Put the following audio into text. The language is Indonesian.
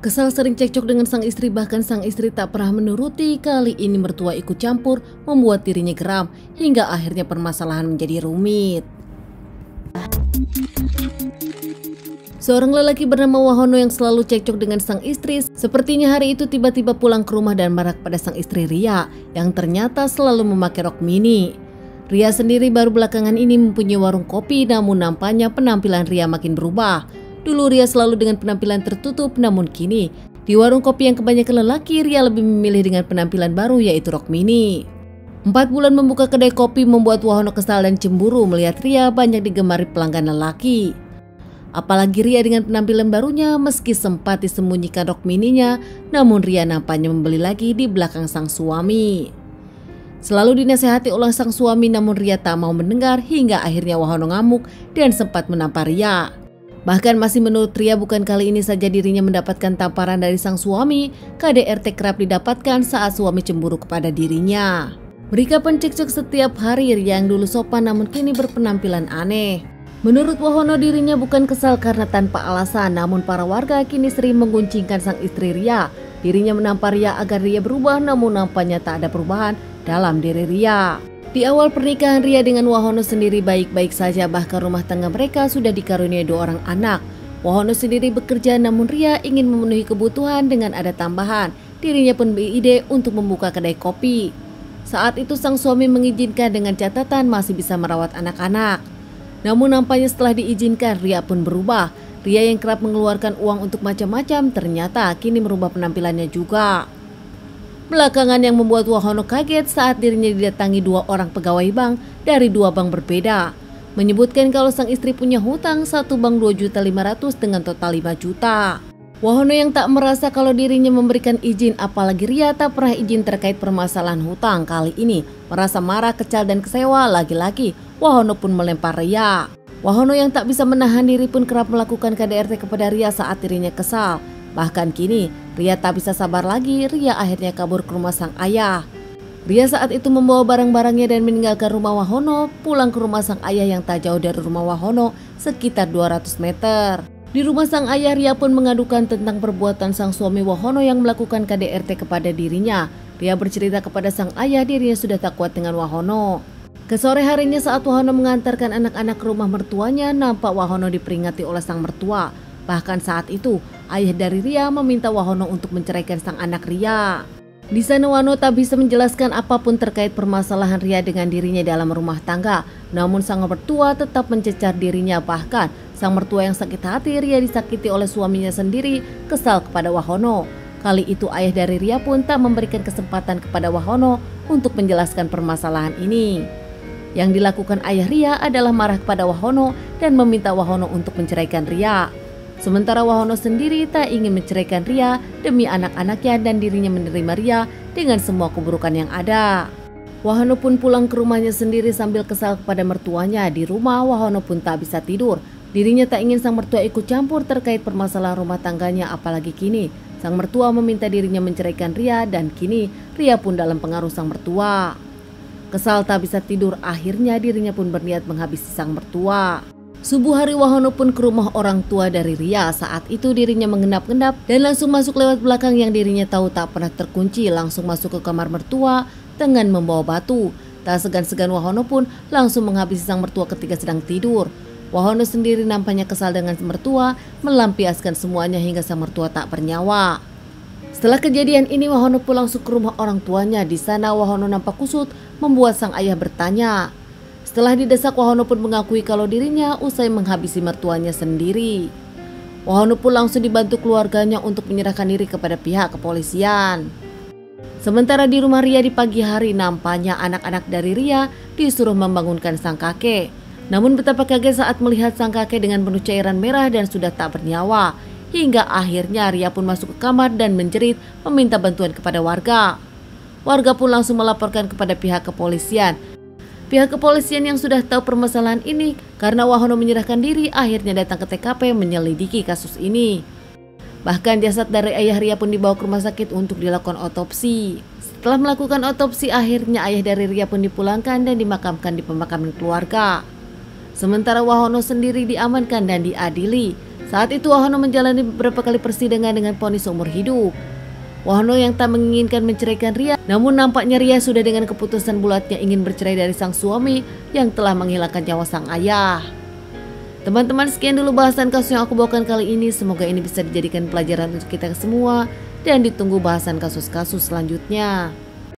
Kesal sering cekcok dengan sang istri, bahkan sang istri tak pernah menuruti. Kali ini mertua ikut campur, membuat dirinya geram, hingga akhirnya permasalahan menjadi rumit. Seorang lelaki bernama Wahono yang selalu cekcok dengan sang istri, sepertinya hari itu tiba-tiba pulang ke rumah dan marah pada sang istri Ria, yang ternyata selalu memakai rok mini. Ria sendiri baru belakangan ini mempunyai warung kopi, namun nampaknya penampilan Ria makin berubah. Dulu Ria selalu dengan penampilan tertutup, namun kini di warung kopi yang kebanyakan lelaki, Ria lebih memilih dengan penampilan baru, yaitu rok mini. 4 bulan membuka kedai kopi membuat Wahono kesal dan cemburu melihat Ria banyak digemari pelanggan lelaki. Apalagi Ria dengan penampilan barunya, meski sempat disembunyikan rok mininya, namun Ria nampaknya membeli lagi di belakang sang suami. Selalu dinasehati oleh sang suami, namun Ria tak mau mendengar, hingga akhirnya Wahono ngamuk dan sempat menampar Ria. Bahkan masih menurut Ria, bukan kali ini saja dirinya mendapatkan tamparan dari sang suami. KDRT kerap didapatkan saat suami cemburu kepada dirinya. Mereka pencekcok setiap hari. Ria yang dulu sopan namun kini berpenampilan aneh. Menurut Wahono, dirinya bukan kesal karena tanpa alasan, namun para warga kini sering mengguncingkan sang istri Ria. Dirinya menampar Ria agar Ria berubah, namun nampaknya tak ada perubahan dalam diri Ria. Di awal pernikahan Ria dengan Wahono sendiri baik-baik saja, bahkan rumah tangga mereka sudah dikaruniai 2 orang anak. Wahono sendiri bekerja, namun Ria ingin memenuhi kebutuhan dengan ada tambahan. Dirinya pun beride untuk membuka kedai kopi. Saat itu sang suami mengizinkan dengan catatan masih bisa merawat anak-anak. Namun nampaknya setelah diizinkan, Ria pun berubah. Ria yang kerap mengeluarkan uang untuk macam-macam ternyata kini merubah penampilannya juga. Belakangan yang membuat Wahono kaget saat dirinya didatangi 2 orang pegawai bank dari 2 bank berbeda. Menyebutkan kalau sang istri punya hutang, satu bank 2.500.000 dengan total 5 juta. Wahono yang tak merasa kalau dirinya memberikan izin, apalagi Ria tak pernah izin terkait permasalahan hutang, kali ini merasa marah, kesal dan kecewa. Lagi-lagi Wahono pun melempar Ria. Wahono yang tak bisa menahan diri pun kerap melakukan KDRT kepada Ria saat dirinya kesal. Bahkan kini Ria tak bisa sabar lagi. Ria akhirnya kabur ke rumah sang ayah. Ria saat itu membawa barang-barangnya dan meninggalkan rumah Wahono, pulang ke rumah sang ayah yang tak jauh dari rumah Wahono, sekitar 200 meter. Di rumah sang ayah, Ria pun mengadukan tentang perbuatan sang suami Wahono yang melakukan KDRT kepada dirinya. Ria bercerita kepada sang ayah dirinya sudah tak kuat dengan Wahono. Kesore harinya saat Wahono mengantarkan anak-anak ke rumah mertuanya, nampak Wahono diperingati oleh sang mertua. Bahkan saat itu, ayah dari Ria meminta Wahono untuk menceraikan sang anak Ria. Di sana Wahono tak bisa menjelaskan apapun terkait permasalahan Ria dengan dirinya dalam rumah tangga. Namun sang mertua tetap mencecar dirinya, bahkan sang mertua yang sakit hati Ria disakiti oleh suaminya sendiri kesal kepada Wahono. Kali itu ayah dari Ria pun tak memberikan kesempatan kepada Wahono untuk menjelaskan permasalahan ini. Yang dilakukan ayah Ria adalah marah kepada Wahono dan meminta Wahono untuk menceraikan Ria. Sementara Wahono sendiri tak ingin menceraikan Ria demi anak-anaknya dan dirinya menerima Ria dengan semua keburukan yang ada. Wahono pun pulang ke rumahnya sendiri sambil kesal kepada mertuanya. Di rumah Wahono pun tak bisa tidur. Dirinya tak ingin sang mertua ikut campur terkait permasalahan rumah tangganya, apalagi kini sang mertua meminta dirinya menceraikan Ria dan kini Ria pun dalam pengaruh sang mertua. Kesal tak bisa tidur, akhirnya dirinya pun berniat menghabisi sang mertua. Subuh hari Wahono pun ke rumah orang tua dari Ria. Saat itu dirinya mengendap-endap dan langsung masuk lewat belakang yang dirinya tahu tak pernah terkunci. Langsung masuk ke kamar mertua dengan membawa batu. Tak segan-segan Wahono pun langsung menghabisi sang mertua ketika sedang tidur. Wahono sendiri nampaknya kesal dengan mertua, melampiaskan semuanya hingga sang mertua tak bernyawa. Setelah kejadian ini Wahono pun langsung ke rumah orang tuanya. Di sana Wahono nampak kusut, membuat sang ayah bertanya. Setelah didesak, Wahono pun mengakui kalau dirinya usai menghabisi mertuanya sendiri. Wahono pun langsung dibantu keluarganya untuk menyerahkan diri kepada pihak kepolisian. Sementara di rumah Ria di pagi hari, nampaknya anak-anak dari Ria disuruh membangunkan sang kakek. Namun betapa kaget saat melihat sang kakek dengan penuh cairan merah dan sudah tak bernyawa. Hingga akhirnya Ria pun masuk ke kamar dan menjerit meminta bantuan kepada warga. Warga pun langsung melaporkan kepada pihak kepolisian. Pihak kepolisian yang sudah tahu permasalahan ini karena Wahono menyerahkan diri akhirnya datang ke TKP menyelidiki kasus ini. Bahkan jasad dari ayah Ria pun dibawa ke rumah sakit untuk dilakukan otopsi. Setelah melakukan otopsi, akhirnya ayah dari Ria pun dipulangkan dan dimakamkan di pemakaman keluarga. Sementara Wahono sendiri diamankan dan diadili. Saat itu Wahono menjalani beberapa kali persidangan dengan vonis seumur hidup. Wahono yang tak menginginkan menceraikan Ria, namun nampaknya Ria sudah dengan keputusan bulatnya ingin bercerai dari sang suami yang telah menghilangkan nyawa sang ayah. Teman-teman, sekian dulu bahasan kasus yang aku bawakan kali ini. Semoga ini bisa dijadikan pelajaran untuk kita semua dan ditunggu bahasan kasus-kasus selanjutnya.